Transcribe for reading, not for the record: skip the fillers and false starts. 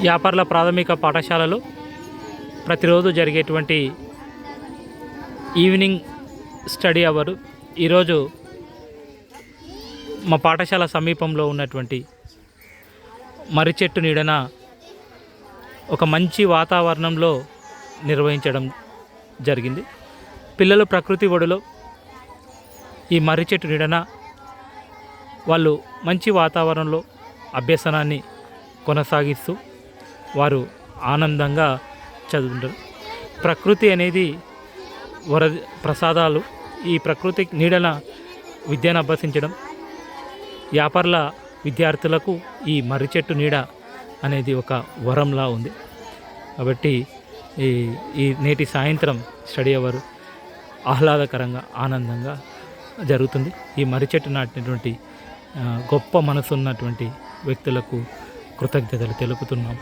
యాపర్ల ప్రాథమిక పాఠశాలలో ప్రతిరోజు జరిగేటువంటి ఈవినింగ్ స్టడీ అవరు ఈరోజు మా పాఠశాల సమీపంలో ఉన్నటువంటి మర్రి చెట్టు నీడన ఒక మంచి వాతావరణంలో నిర్వహించడం జరిగింది. పిల్లలు ప్రకృతి ఒడిలో ఈ మర్రి చెట్టు నీడన వాళ్ళు మంచి వాతావరణంలో అభ్యసనాన్ని కొనసాగిస్తూ వారు ఆనందంగా చదువుకుంటారు. ప్రకృతి అనేది ప్రసాదాలు. ఈ ప్రకృతి నీడన విద్యను అభ్యసించడం యాపర్ల విద్యార్థులకు ఈ మర్రి చెట్టు నీడ అనేది ఒక వరంలా ఉంది. కాబట్టి ఈ నేటి సాయంత్రం స్టడీ అవర్ ఆహ్లాదకరంగా ఆనందంగా జరుగుతుంది. ఈ మర్రి చెట్టు నాటినటువంటి గొప్ప మనసున్నటువంటి వ్యక్తులకు కృతజ్ఞతలు తెలుపుతున్నాం.